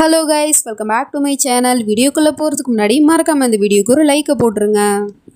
Hello guys, welcome back to my channel. வீடியோக்குள்ளே போகிறதுக்கு முன்னாடி மறக்காம இந்த வீடியோக்கு ஒரு லைக்கை போட்டுருங்க.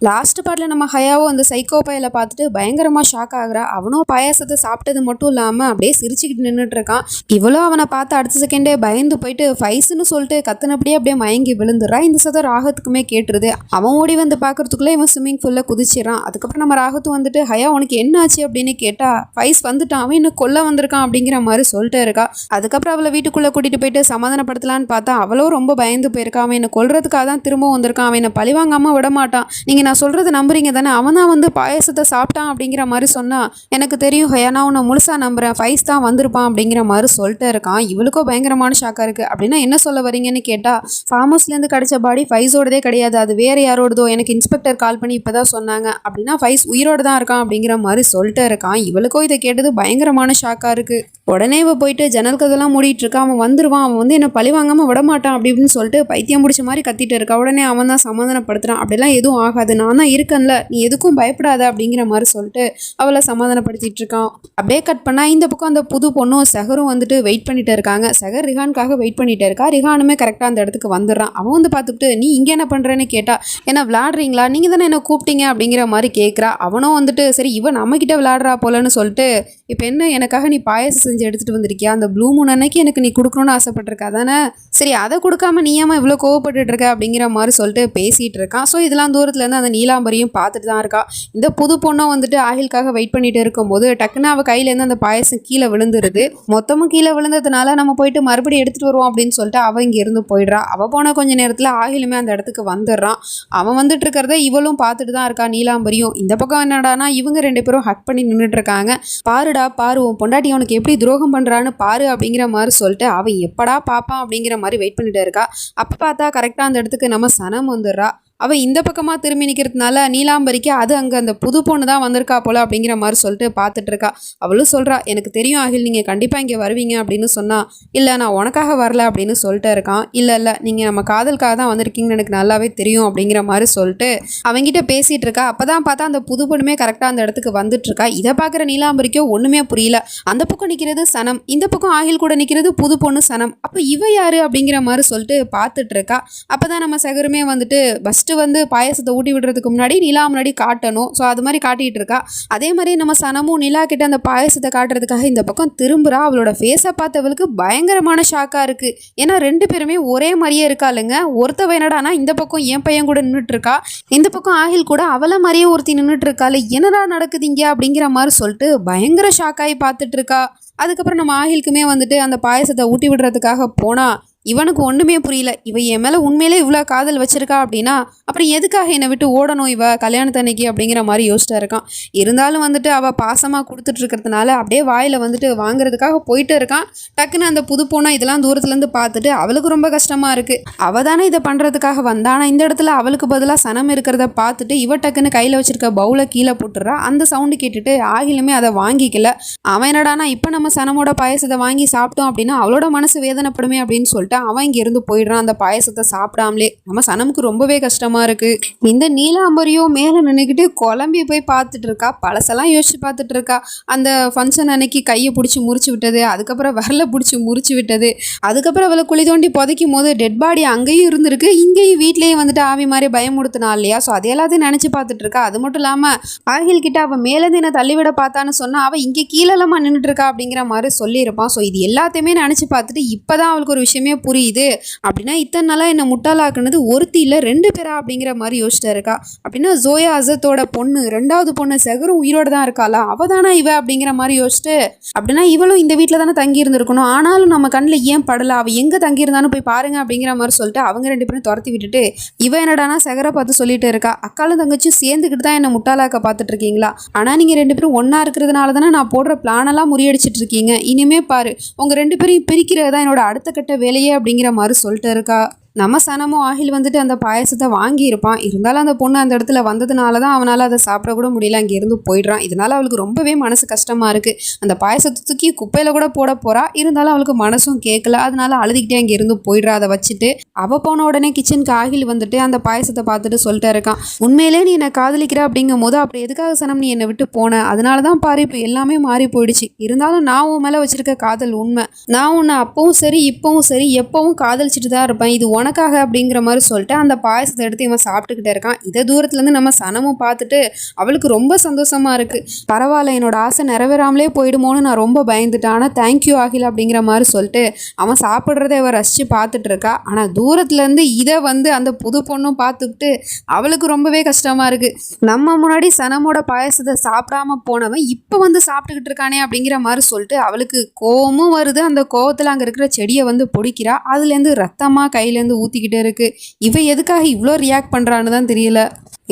லாஸ்ட் பார்ட்டில் நம்ம ஹயாவும் அந்த சைக்கோ பையில பார்த்துட்டு பயங்கரமாக ஷாக் ஆகுறா. அவனும் பாயாசத்தை சாப்பிட்டது மட்டும் இல்லாமல் அப்படியே சிரிச்சுக்கிட்டு நின்றுட்டு இருக்கான். இவ்வளோ அவனை பார்த்து அடுத்த செகண்டே பயந்து போயிட்டு ஃபைஸ்ன்னு சொல்லிட்டு கத்துனப்படியே அப்படியே மயங்கி விழுந்துடுறான். இந்த சதம் ராகத்துக்குமே கேட்டுருது. அவன் ஓடி வந்து பார்க்கறதுக்குள்ளே இவன் ஸ்விம்மிங் ஃபுல்லில் குதிச்சிடறான். அதுக்கப்புறம் நம்ம ராகத்து வந்துட்டு ஹயா உனக்கு என்ன ஆச்சு அப்படின்னு கேட்டா ஃபைஸ் வந்துட்டான், அவன் இன்னும் கொல்ல வந்திருக்கான் அப்படிங்கிற மாதிரி சொல்லிட்டு இருக்கா. அதுக்கப்புறம் அவளை வீட்டுக்குள்ளே கூட்டிகிட்டு போயிட்டு சமாதானப்படுத்தலான்னு பார்த்தா அவளும் ரொம்ப பயந்து போயிருக்கான். அவன் என்னை கொல்றதுக்காக தான் திரும்ப வந்திருக்கான், அவன் என்னை பழி வாங்காமல் விட மாட்டான், நீங்கள் நான் சொல்கிறது நம்புறீங்க தானே, அவன் தான் வந்து பாயசத்தை சாப்பிட்டான் அப்படிங்கிற மாதிரி சொன்னா எனக்கு தெரியும் ஹயா, நான் உன்னை முழுசாக நம்புறேன், ஃபைஸ் தான் வந்திருப்பான் அப்படிங்கிற மாதிரி சொல்லிட்டு இருக்கான். இவளுக்கும் பயங்கரமான ஷாக்காக இருக்குது. அப்படின்னா என்ன சொல்ல வரீங்கன்னு கேட்டால் ஃபார்ம் ஹவுஸ்லேருந்து கிடைச்ச பாடி ஃபைஸோடதே கிடையாது, அது வேறு யாரோடதோ, எனக்கு இன்ஸ்பெக்டர் கால் பண்ணி இப்போ தான் சொன்னாங்க, அப்படின்னா ஃபைஸ் உயிரோடு தான் இருக்கான் அப்படிங்கிற மாதிரி சொல்லிட்டு இருக்கான். இவளுக்கும் இதை கேட்டது பயங்கரமான ஷாக்காக இருக்குது. உடனே இவ போயிட்டு ஜன்னல் கதெல்லாம் மூடிட்டு இருக்கா. அவன் வந்துருவான், அவன் வந்து என்னை பழி வாங்காமல் விடமாட்டான் அப்படின்னு சொல்லிட்டு பைத்தியம் பிடிச்ச மாதிரி கத்திட்டு இருக்கா. உடனே அவன் தான் சமாதானப்படுத்துறான், அப்படிலாம் எதுவும் ஆகாது, நான் தான் இருக்கேன்ல, நீ எதுக்கும் பயப்படாத அப்படிங்கிற மாதிரி சொல்லிட்டு அவளை சமாதானப்படுத்திட்டு இருக்கான். அப்படியே கட் பண்ணா இந்த பக்கம் அந்த புது பொண்ணும் சஹரும் வந்துட்டு வெயிட் பண்ணிட்டு இருக்காங்க. சஹர் ரிஹானுக்காக வெயிட் பண்ணிட்டு இருக்கா. ரிஹானுமே கரெக்டாக அந்த இடத்துக்கு வந்துடுறான். அவன் வந்து பார்த்துட்டு நீ இங்கே என்ன பண்ணுறேன்னு கேட்டா என்ன விளாடுறீங்களா, நீங்கள் தானே என்ன கூப்பிட்டீங்க அப்படிங்கிற மாதிரி கேட்குறா. அவனும் வந்துட்டு சரி இவன் நம்மக்கிட்ட விளாடுறா போலன்னு சொல்லிட்டு இப்போ என்ன எனக்காக நீ பாயசம் செஞ்சு எடுத்துகிட்டு வந்திருக்கியா, அந்த ப்ளூ மூன் அன்னைக்கு எனக்கு நீ கொடுக்கணும்னு ஆசைப்பட்டிருக்கா தானே, சரி அதை கொடுக்காம நீ ஏமா இவ்வளோ கோவப்பட்டுட்டு இருக்க அப்படிங்கிற மாதிரி சொல்லிட்டு பேசிகிட்டு இருக்கான். ஸோ இதெல்லாம் தூரத்துலேருந்து அந்த நீலாம்பரியும் பார்த்துட்டு தான் இருக்கா. இந்த புது பொண்ணும் வந்துட்டு ஆகிலுக்காக வெயிட் பண்ணிட்டு இருக்கும்போது டக்குன்னு அவள் கையிலேருந்து அந்த பாயசம் கீழே விழுந்துருது. மொத்தமும் கீழே விழுந்ததுனால நம்ம போயிட்டு மறுபடியும் எடுத்துகிட்டு வருவோம் அப்படின்னு சொல்லிட்டு அவள் இங்கே இருந்து போயிடுறா. அவள் போன கொஞ்ச நேரத்தில் ஆகிலுமே அந்த இடத்துக்கு வந்துடுறான். அவன் வந்துட்டு இருக்கிறத இவளும் பார்த்துட்டு தான் இருக்கா நீலாம்பரியும். இந்த பக்கம் என்னடானா இவங்க ரெண்டு பேரும் ஹக் பண்ணி நின்றுட்டு இருக்காங்க. பாருடா பாரு, உன் பொண்டாட்டி அவனுக்கு எப்படி துரோகம் பண்ணுறான்னு பாரு அப்படிங்கிற மாதிரி சொல்லிட்டு அவன் எப்படா பார்ப்பான் அப்படிங்கிற மாதிரி வெயிட் பண்ணிட்டு இருக்கா. அப்போ பார்த்தா கரெக்டாக அந்த இடத்துக்கு நம்ம சனம் வந்துடுறா. அவள் இந்த பக்கமாக திரும்பி நிற்கிறதுனால நீலாம்பரிக்கு அது அங்கே அந்த புது பொண்ணு தான் வந்திருக்கா போல அப்படிங்கிற மாதிரி சொல்லிட்டு பார்த்துட்டு இருக்கா. அவளும் சொல்கிறா எனக்கு தெரியும் ஆகில் நீங்கள் கண்டிப்பாக இங்கே வருவீங்க அப்படின்னு சொன்னால் இல்லை நான் உனக்காக வரல அப்படின்னு சொல்லிட்டு இருக்கான். இல்லை நீங்கள் நம்ம காதலுக்காக தான் வந்திருக்கீங்கன்னு எனக்கு நல்லாவே தெரியும் அப்படிங்கிற மாதிரி சொல்லிட்டு அவங்ககிட்ட பேசிகிட்டு இருக்கா. அப்போ தான் பார்த்தா அந்த புது பொண்ணுமே கரெக்டாக அந்த இடத்துக்கு வந்துட்டுருக்கா. இதை பார்க்குற நீலாம்பரிக்கோ ஒன்றுமே புரியல. அந்த பக்கம் நிற்கிறது சனம், இந்த பக்கம் ஆகில் கூட நிற்கிறது புது பொண்ணு சனம். அப்போ இவ யார் அப்படிங்கிற மாதிரி சொல்லிட்டு பார்த்துட்டு இருக்கா. அப்போ தான் நம்ம சகருமே வந்துட்டு ஃபஸ்ட்டு வந்து பாயசத்தை ஊட்டி விடுறதுக்கு முன்னாடி நிலா முன்னாடி காட்டணும். ஸோ அது மாதிரி காட்டிகிட்டு இருக்கா. அதே மாதிரி நம்ம சனமும் நிலா கிட்ட அந்த பாயசத்தை காட்டுறதுக்காக இந்த பக்கம் திரும்புகிறா. அவளோட ஃபேஸை பார்த்தவளுக்கு பயங்கரமான ஷாக்காக இருக்குது. ஏன்னா ரெண்டு பேருமே ஒரே மாதிரியே இருக்காளுங்க. ஒருத்தவ என்னடானா இந்த பக்கம் என் பையன் கூட நின்றுட்டு இருக்கா, இந்த பக்கம் ஆகில் கூட அவளை மாதிரியே ஒருத்தி நின்றுட்டு இருக்காள். என்னடா நடக்குதுங்க அப்படிங்கிற மாதிரி சொல்லிட்டு பயங்கர ஷாக்காகி பார்த்துட்டு இருக்கா. அதுக்கப்புறம் நம்ம ஆகிலுக்குமே வந்துட்டு அந்த பாயசத்தை ஊட்டி விடுறதுக்காக போனால் இவனுக்கு ஒன்றுமே புரியல. இவ என் மேலே உண்மையிலே இவ்வளோ காதல் வச்சிருக்கா அப்படின்னா அப்புறம் எதுக்காக என்னை விட்டு ஓடணும் இவ கல்யாணத்தன்னைக்கு அப்படிங்கிற மாதிரி யோசிச்சுட்டு இருக்கான். இருந்தாலும் வந்துட்டு அவள் பாசமாக கொடுத்துட்டு இருக்கிறதுனால அப்படியே வாயில் வந்துட்டு வாங்குறதுக்காக போயிட்டு இருக்கான். டக்குன்னு அந்த புது பொண்ணை இதெல்லாம் தூரத்துலேருந்து பார்த்துட்டு அவளுக்கு ரொம்ப கஷ்டமாக இருக்குது. அவள் தானே இதை பண்ணுறதுக்காக வந்தா, ஆனால் இந்த இடத்துல அவளுக்கு பதிலாக சனம் இருக்கிறத பார்த்துட்டு இவ டக்குன்னு கையில் வச்சிருக்க பவுலை கீழே போட்டுறா. அந்த சவுண்டு கேட்டுட்டு ஆகிலுமே அதை வாங்கிக்கல. அவன் என்னடானா இப்போ நம்ம சனமோட பாயசத்தை வாங்கி சாப்பிட்டோம் அப்படின்னா அவளோட மனசு வேதனைப்படுமே அப்படின்னு சொல்லிட்டு அவன் இங்க இருந்து போயிடுறான். அந்த பாயசத்தை சாப்பிடாமலே நம்ம சனமுக்கு ரொம்பவே கஷ்டமா இருக்கு. இந்த நீலாம்பரியோ மேல நின்றுக்கிட்டு குழம்பி போய் பார்த்துட்டு இருக்கா. பழசெல்லாம் யோசிச்சு பார்த்துட்டு இருக்கா. அந்த ஃபங்க்ஷன் அன்னைக்கு கையை பிடிச்சி முறிச்சு விட்டது, அதுக்கப்புறம் விரலை பிடிச்சி முறிச்சு விட்டது, அதுக்கப்புறம் அவளை குழி தோண்டி புதைக்கும் போது டெட் பாடி அங்கேயும் இருந்திருக்கு, இங்கேயும் வீட்லேயும் வந்துட்டு ஆவி மாதிரி பயமுடுத்தினா இல்லையா. ஸோ அது எல்லாத்தையும் நினைச்சு பார்த்துட்டு இருக்கா. அது மட்டும் இல்லாம ஆகில் கிட்ட அவன் மேலேருந்து என்ன தள்ளிவிட பார்த்தான்னு சொன்னா அவள் இங்கே கீழேலாமா நின்றுட்டு இருக்கா அப்படிங்கிற மாதிரி சொல்லியிருப்பான். ஸோ இது எல்லாத்தையுமே நினைச்சு பார்த்துட்டு இப்போதான் அவளுக்கு ஒரு விஷயமே புரியுது. அப்படின்னா இத்தனை நாளாக என்னை முட்டாளாக்குனது ஒருத்தி இல்லை 2 பேரா அப்படிங்கிற மாதிரி யோசிச்சுட்டு இருக்கா. அப்படின்னா ஜோயா அசத்தோட பொண்ணு, 2வது பொண்ணு சகரும் உயிரோடு தான் இருக்காளா, அவ தானே இவ அப்படிங்கிற மாதிரி யோசிச்சுட்டு அப்படின்னா இவளும் இந்த வீட்டில் தானே தங்கி இருந்திருக்கணும், ஆனாலும் நம்ம கண்ணில் ஏன் படலை, அவள் எங்கே தங்கியிருந்தாலும் போய் பாருங்க அப்படிங்கிற மாதிரி சொல்லிட்டு அவங்க 2 பேரும் துரத்தி விட்டுட்டு இவ என்னடானா சகரை பார்த்து சொல்லிட்டு இருக்கா. அக்காலும் தங்கச்சும் சேர்ந்துக்கிட்டு தான் என்னை முட்டாளாக்க பார்த்துட்டு இருக்கீங்களா, ஆனால் நீங்கள் 2 பேரும் ஒன்றா இருக்கிறதுனால தானே நான் போடுற பிளானெல்லாம் முறியடிச்சிட்டு இருக்கீங்க, இனிமே பாரு உங்கள் 2 பேரையும் பிரிக்கிறது தான் என்னோட அடுத்த கட்ட வேலையே அப்படிங்கிற மாதிரி சொல்லிட்டு இருக்கா. நம்ம சனமும் ஆகில் வந்துட்டு அந்த பாயசத்தை வாங்கியிருப்பான். இருந்தாலும் அந்த பொண்ணு அந்த இடத்துல வந்ததுனால தான் அவனால் அதை சாப்பிட கூட முடியல, அங்கேருந்து போயிடுறான். இதனால் அவளுக்கு ரொம்பவே மனசு கஷ்டமாக இருக்குது. அந்த பாயசத்தை தூக்கி குப்பையில் கூட போட போகிறா. இருந்தாலும் அவளுக்கு மனசும் கேட்கல. அதனால அழுதுகிட்டே அங்கேருந்து போயிடுறா. அதை வச்சுட்டு அவள் போன உடனே கிச்சனுக்கு ஆகில் வந்துட்டு அந்த பாயசத்தை பார்த்துட்டு சொல்லிட்டு இருக்கான், உண்மையிலே நீ என்னை காதலிக்கிற அப்படிங்கும் போது அப்புறம் எதுக்காக சனம் நீ என்னை விட்டு போன? அதனால தான் பாரு இப்போ எல்லாமே மாறி போயிடுச்சு. இருந்தாலும் நான் உன் மேலே வச்சிருக்க காதல் உண்மை. நான் உன்னை அப்பவும் சரி இப்பவும் சரி எப்பவும் காதலிச்சுட்டு தான் இருப்பேன். இது உனக்காக அப்படிங்கிற மாதிரி சொல்லிட்டு அந்த பாயசத்தை எடுத்து இவன் சாப்பிட்டுக்கிட்டே இருக்கான். இதை தூரத்துலேருந்து நம்ம சனமும் பார்த்துட்டு அவளுக்கு ரொம்ப சந்தோஷமா இருக்கு. பரவாயில்ல, என்னோட ஆசை நிறைவேறாமலே போயிடுமோன்னு நான் ரொம்ப பயந்துட்டேன். ஆனால் தேங்க்யூ ஆகில் அப்படிங்கிற மாதிரி சொல்லிட்டு அவன் சாப்பிட்றத இவ ரசித்து பார்த்துட்டு இருக்கா. ஆனால் தூரத்துலேருந்து இதை வந்து அந்த புது பொண்ணும் பார்த்துக்கிட்டு அவளுக்கு ரொம்பவே கஷ்டமா இருக்கு. நம்ம முன்னாடி சனமோட பாயசத்தை சாப்பிடாம போனவன் இப்போ வந்து சாப்பிட்டுக்கிட்டு இருக்கானே அப்படிங்கிற மாதிரி சொல்லிட்டு அவளுக்கு கோவமும் வருது. அந்த கோவத்தில் அங்கே இருக்கிற செடியை வந்து பொடிக்கிறா. அதுலேருந்து ரத்தமாக கையிலேருந்து ஊற்றிக்கிட்டே இருக்கு. இவ எதுக்காக இவ்வளோ ரியாக்ட் பண்ணுறான்னு தான் தெரியல.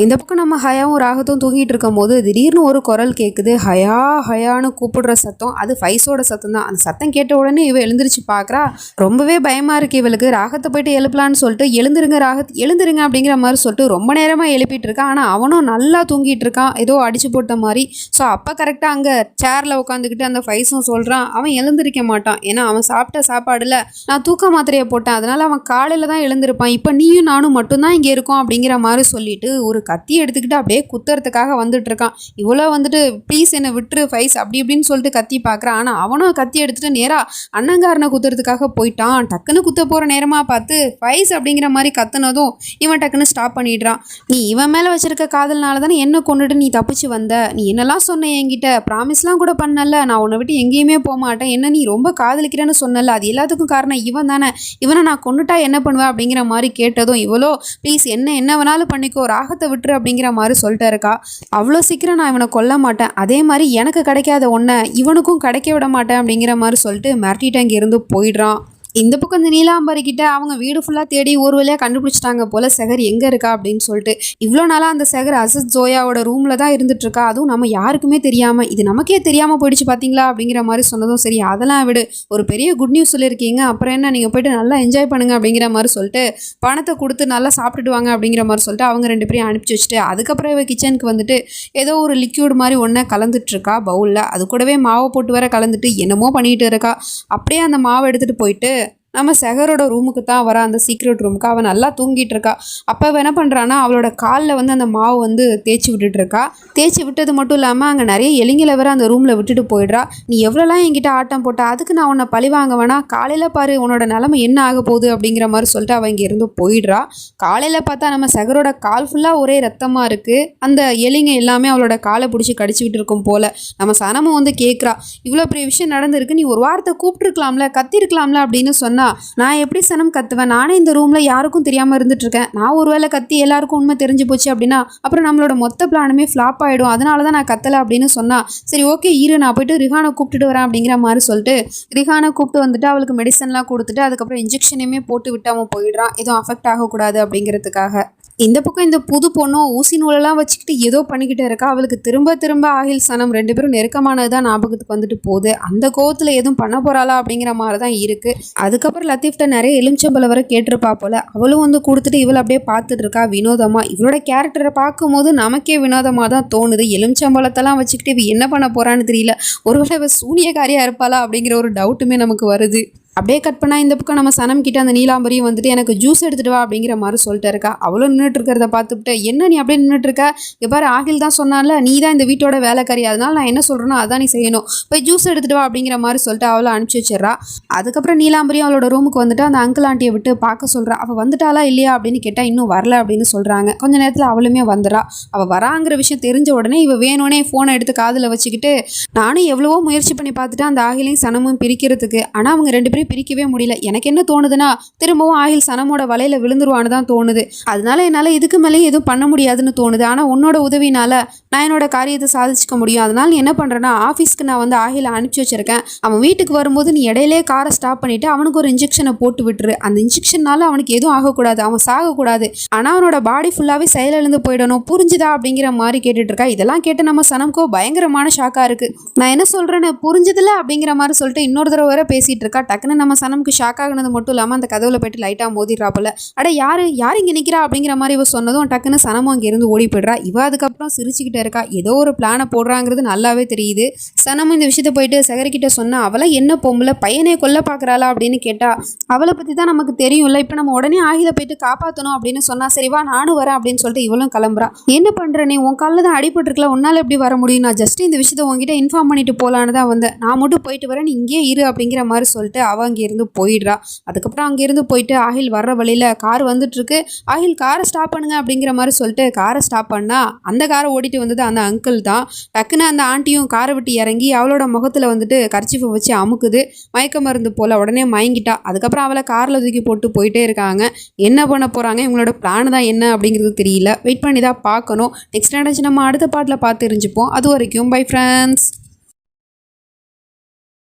இந்த பக்கம் நம்ம ஹயாவும் ராகத்தும் தூங்கிட்டு இருக்கும் போது திடீர்னு ஒரு குரல் கேட்குது. ஹயா ஹயான்னு கூப்பிடுற சத்தம். அது ஃபைஸோட சத்தம் தான். அந்த சத்தம் கேட்ட உடனே இவ எழுந்திரிச்சு பார்க்குறா. ரொம்பவே பயமாக இருக்கு இவளுக்கு. ராகத்தை போயிட்டு எழுப்பலான்னு சொல்லிட்டு எழுந்துருங்க ராகத் எழுந்துருங்க அப்படிங்கிற மாதிரி சொல்லிட்டு ரொம்ப நேரமாக எழுப்பிட்டு இருக்கான். ஆனால் அவனும் நல்லா தூங்கிட்டு இருக்கான், ஏதோ அடிச்சு போட்ட மாதிரி. ஸோ அப்போ கரெக்டாக அங்கே சேரில் உட்காந்துக்கிட்டு அந்த ஃபைஸும் சொல்கிறான் அவன் எழுந்திருக்க மாட்டான். ஏன்னா அவன் சாப்பிட்ட சாப்பாடில் நான் தூக்க மாத்திரையை போட்டேன், அதனால் அவன் காலையில் தான் எழுந்திருப்பான். இப்போ நீயும் நானும் மட்டும்தான் இங்கே இருக்கோம் அப்படிங்கிற மாதிரி சொல்லிட்டு ஒரு கத்தி எடுத்துக்கிட்டு அப்படியே குத்துறதுக்காக வந்துட்டு இருக்கான். இவ்வளோ வந்துட்டு ப்ளீஸ் என்னை விட்டுரு ஃபைஸ் அப்படி இப்படின்னு சொல்லிட்டு கத்தி பார்க்குறான். ஆனால் அவனும் கத்தி எடுத்துட்டு நேராக அண்ணங்காரனை குத்துறதுக்காக போயிட்டான். டக்குன்னு குத்த போகிற நேரமாக பார்த்து ஃபைஸ் அப்படிங்கிற மாதிரி கத்துனதும் இவன் டக்குன்னு ஸ்டாப் பண்ணிடுறான். நீ இவன் மேலே வச்சிருக்க காதல்னால தானே என்ன கொண்டுட்டு நீ தப்பிச்சு வந்த. நீ என்னெல்லாம் சொன்ன என்கிட்ட, ப்ராமிஸ்லாம் கூட பண்ணல, நான் உன்னை விட்டு எங்கேயுமே போக மாட்டேன், என்ன நீ ரொம்ப காதலிக்கிறேன்னு சொன்னல, அது எல்லாத்துக்கும் காரணம் இவன் தானே, இவனை நான் கொண்டுட்டா என்ன பண்ணுவேன் அப்படிங்கிற மாதிரி கேட்டதும் இவ்வளோ ப்ளீஸ் என்ன வேணாலும் பண்ணிக்கோ, ராகத்தை விட்டுரு அப்படிங்கிற மாதிரி சொல்லிட்டு இருக்கா. அவ்வளோ சீக்கிரம் நான் இவனை கொல்ல மாட்டேன், அதே மாதிரி எனக்கு கிடைக்காத ஒன்றை இவனுக்கும் கிடைக்க விட மாட்டேன் அப்படிங்கிற மாதிரி சொல்லிட்டு மிரட்டிட்டு அங்கே இருந்து போயிடுறான். இந்த பக்கம் இந்த நீலாம்பரி கிட்ட அவங்க வீடு ஃபுல்லாக தேடி ஒரு வழியாக கண்டுபிடிச்சிட்டாங்க போல் செகர் எங்கே இருக்கா அப்படின்னு சொல்லிட்டு. இவ்வளோ நாளாக அந்த செகர் அசத் ஜோயாவோட ரூமில் தான் இருந்துட்டுருக்கா. அதுவும் நம்ம யாருக்குமே தெரியாமல், இது நமக்கே தெரியாமல் போயிடுச்சு பார்த்தீங்களா அப்படிங்கிற மாதிரி சொன்னதும் சரி அதெல்லாம் விடு, ஒரு பெரிய குட் நியூஸ் சொல்லியிருக்கீங்க, அப்புறம் என்ன நீங்கள் போய்ட்டு நல்லா என்ஜாய் பண்ணுங்க அப்படிங்கிற மாதிரி சொல்லிட்டு பணத்தை கொடுத்து நல்லா சாப்பிட்டுட்டு வாங்க அப்படிங்கிற மாதிரி சொல்லிட்டு அவங்க ரெண்டு பேரையும் அனுப்பிச்சி வச்சுட்டு அதுக்கப்புறம் இவ கிச்சனுக்கு வந்துட்டு ஏதோ ஒரு லிக்யூட் மாதிரி ஒன்றை கலந்துட்டுருக்கா பவுலில். அது கூடவே மாவை போட்டு வர கலந்துட்டு என்னமோ பண்ணிகிட்டு இருக்கா. அப்படியே அந்த மாவை எடுத்துகிட்டு போயிட்டு நம்ம செகரோட ரூமுக்கு தான் வர, அந்த சீக்ரெட் ரூமுக்கு. அவள் நல்லா தூங்கிட்டு இருக்கா. அப்போ அவள் என்ன பண்ணுறான்னா அவளோட காலில் வந்து அந்த மாவு வந்து தேய்ச்சி விட்டுட்டு இருக்கா. தேய்ச்சி விட்டது மட்டும் இல்லாமல் அங்கே நிறைய எலிங்களை வேற அந்த ரூமில் விட்டுட்டு போயிடுறா. நீ எவ்வளோலாம் என்கிட்ட ஆட்டம் போட்டா, அதுக்கு நான் உன்னை பழி வாங்க வேணா, காலையில் பாரு உன்னோட நிலைமை என்ன ஆக போகுது அப்படிங்கிற மாதிரி சொல்லிட்டு அவள் இங்கே இருந்து போயிடுறா. காலையில் பார்த்தா நம்ம செகரோட கால் ஃபுல்லாக ஒரே ரத்தமாக இருக்குது. அந்த எலிங்க எல்லாமே அவளோட காலை பிடிச்சி கடிச்சிக்கிட்டு இருக்கும் போல். நம்ம சனமும் வந்து கேட்குறா, இவ்வளோ பெரிய விஷயம் நடந்திருக்கு, நீ ஒரு வார்த்தை கூப்பிட்டுருக்கலாம்ல, கத்திருக்கலாம்ல அப்படின்னு சொன்னா நான் எப்படி சனம் கத்துவேன், நானே இந்த ரூம்ல யாருக்கும் தெரியாம இருந்துட்டு இருக்கேன், நான் ஒருவேளை கத்தி எல்லாருக்கும் உண்மை தெரிஞ்சு போச்சு அப்படின்னா அப்புறம் நம்மளோட மொத்த பிளானுமே ஃப்ளாப் ஆயிடும், அதனாலதான் நான் கத்தலை அப்படின்னு சொன்னா சரி ஓகே இரு நான் போயிட்டு ரிஹானை கூப்பிட்டுட்டு வரேன் அப்படிங்கிற மாதிரி சொல்லிட்டு ரிஹானை கூப்பிட்டு வந்துட்டு அவளுக்கு மெடிசன்லாம் கொடுத்துட்டு அதுக்கப்புறம் இன்ஜெக்ஷனையுமே போட்டு விட்டு அவன் போயிடுறான், எதுவும் அஃபெக்ட் ஆகக்கூடாது அப்படிங்கிறதுக்காக. இந்த பக்கம் இந்த புது பொண்ணும் ஊசி நூலெல்லாம் வச்சுக்கிட்டு ஏதோ பண்ணிக்கிட்டே இருக்கா. அவளுக்கு திரும்ப திரும்ப ஆகில் சனம் ரெண்டு பேரும் நெருக்கமானது தான் ஞாபகத்துக்கு வந்துட்டு போகுது. அந்த கோவத்தில் எதுவும் பண்ண போகிறாளா அப்படிங்கிற மாதிரி தான் இருக்குது. அதுக்கப்புறம் லத்தீஃப்ட்ட நிறைய எலுமிச்சம்பழம் வர கேட்டிருப்பா போல். அவளும் வந்து கொடுத்துட்டு இவளை அப்படியே பார்த்துட்டு இருக்கா வினோதமாக. இவளோட கேரக்டரை பார்க்கும்போது நமக்கே வினோதமாக தான் தோணுது. எலுமிச்சம்பழத்தெல்லாம் வச்சுக்கிட்டு இவ என்ன பண்ண போகிறான்னு தெரியல. ஒருவேளை இவ சூனியக்காரியாக இருப்பாளா அப்படிங்கிற ஒரு டவுட்டுமே நமக்கு வருது. அப்படியே கட் பண்ணால் இந்த பக்கம் நம்ம சனம் கிட்ட அந்த நீலாம்பரியும் வந்துட்டு எனக்கு ஜூஸ் எடுத்துகிட்டு வா அப்படிங்கிற மாதிரி சொல்லிட்டு இருக்கா. அவளும் நின்றுட்டு இருக்கிறத பார்த்துட்டு என்ன நீ அப்படியே நின்றுட்டு இருக்க, இங்கே பாரு ஆகில் தான் சொன்னால நீ தான் இந்த வீட்டோட வேலைக்காரி, அதனால நான் என்ன சொல்கிறேனோ அதான் நீ செய்யணும், போய் ஜூஸ் எடுத்துகிட்டு வா அப்படிங்கிற மாதிரி சொல்லிட்டு அவளை அனுப்பிச்சி வச்சிடறா. அதுக்கப்புறம் நீலாம்பரியும் அவளோட ரூமுக்கு வந்துட்டு அந்த அங்கிள் ஆண்டியை விட்டு பார்க்க சொல்கிறா. அவள் வந்துட்டாளா இல்லையா அப்படின்னு கேட்டால் இன்னும் வரல அப்படின்னு சொல்கிறாங்க. கொஞ்ச நேரத்தில் அவளுமே வந்துடுறா. அவள் வராங்கிற விஷயம் தெரிஞ்ச உடனே இவள் வேணும்னே ஃபோனை எடுத்து காதில் வச்சுக்கிட்டு நானும் எவ்வளவோ முயற்சி பண்ணி பார்த்துட்டு அந்த ஆகிலையும் சனமும் பிரிக்கிறதுக்கு, ஆனால் அவங்க ரெண்டு பேரும் பிரிக்கவே முடியல. எனக்கு என்ன தோணுதுன்னா திரும்பவும் ஆகில் சனமோட வலையில விழுந்துருவான்னு தான் தோணுது. அதனால என்னால் இதுக்கு மேலேயும் எதுவும் பண்ண முடியாதுன்னு தோணுது. ஆனால் உன்னோட உதவினால நான் என்னோட காரியத்தை சாதிச்சுக்க முடியும். அதனால நீ என்ன பண்ணுறேன்னா ஆஃபீஸ்க்கு நான் வந்து ஆகில அனுப்பிச்சி வச்சிருக்கேன். அவன் வீட்டுக்கு வரும்போது நீ இடையிலே காரை ஸ்டாப் பண்ணிவிட்டு அவனுக்கு ஒரு இன்ஜெக்ஷனை போட்டு விட்டுரு. அந்த இன்ஜெக்ஷனால அவனுக்கு எதுவும் ஆகக்கூடாது, அவன் சாகக்கூடாது. ஆனால் அவனோட பாடி ஃபுல்லாகவே செயலிழந்து போயிடணும், புரிஞ்சுதா அப்படிங்கிற மாதிரி கேட்டுட்டு இருக்கா. இதெல்லாம் கேட்டு நம்ம சனம்கோ பயங்கரமான ஷாக்காக இருக்குது. நான் என்ன சொல்கிறேன்னு புரிஞ்சதில்ல அப்படிங்கிற மாதிரி சொல்லிட்டு இன்னொரு தடவை வேற பேசிகிட்டு இருக்கா. டக்குன்னு நம்ம சனமுக்கு ஷாக் ஆகினது மட்டும் இல்லாமல் அந்த கதவுல போயிட்டு லைட்டாக மோதிடுறாப்புல. அட யார் இங்கே நிற்கிறா அப்படிங்கிற மாதிரி இவ சொன்னதும் டக்குன்னு சனமும் அங்கேருந்து ஓடி போய்ட்றா. இவ அதுக்கப்புறம் சிரிச்சுக்கிட்டே இருக்கா. ஏதோ ஒரு பிளானை போடுறாங்கிறது நல்லாவே தெரியுது. சனமும் இந்த விஷயத்தை போயிட்டு சகரிக்கிட்ட சொன்னா, அவளை என்ன பொம்பளை பையனை கொல்ல பார்க்குறாளா அப்படின்னு கேட்டா, அவளை பற்றி தான் நமக்கு தெரியும்ல, இப்போ நம்ம உடனே ஆகில போயிட்டு காப்பாற்றணும் அப்படின்னு சொன்னா, சரிவா நானும் வரேன் அப்படின்னு சொல்லிட்டு இவளும் கிளம்புறா. என்ன பண்ணுற நீ, உன் காலில் தான் அடிபட்டுருக்கல, உன்னால் எப்படி வர முடியும்? நான் ஜஸ்ட் இந்த விஷயத்தை உங்ககிட்ட இன்ஃபார்ம் பண்ணிட்டு போகலான்னு தான் வந்தேன். நான் மட்டும் போயிட்டு வரேன், நீ இங்கே இரு அப்படிங்கிற மாதிரி சொல்லிட்டு அவள் அங்கேருந்து போயிடுறா. அதுக்கப்புறம் அங்கேருந்து போயிட்டு ஆகில் வர்ற வழியில் கார் வந்துட்டுருக்கு. ஆகில் காரை ஸ்டாப் பண்ணுங்க அப்படிங்கிற மாதிரி சொல்லிட்டு காரை ஸ்டாப் பண்ணா அந்த காரை ஓடிட்டு வந்தது அந்த அங்கிள் தான். டக்குன்னு அந்த ஆண்டியும் காரை விட்டு இறங்கி அவளோட முகத்தில் வந்துட்டு கர்ச்சிஃபை வச்சு அமுக்குது. மயக்க மருந்து போல் உடனே மயங்கிட்டா. அதுக்கப்புறம் அவளை காரில் தூக்கி போட்டு போயிட்டே இருக்காங்க. என்ன பண்ண போகிறாங்க, இவங்களோட பிளான் தான் என்ன அப்படிங்கிறது தெரியல. வெயிட் பண்ணி தான் பார்க்கணும். நெக்ஸ்ட் நடந்துச்சு நம்ம அடுத்த பாட்டில் பார்த்து தெரிஞ்சுப்போம். அது வரைக்கும் பை ஃப்ரெண்ட்ஸ்.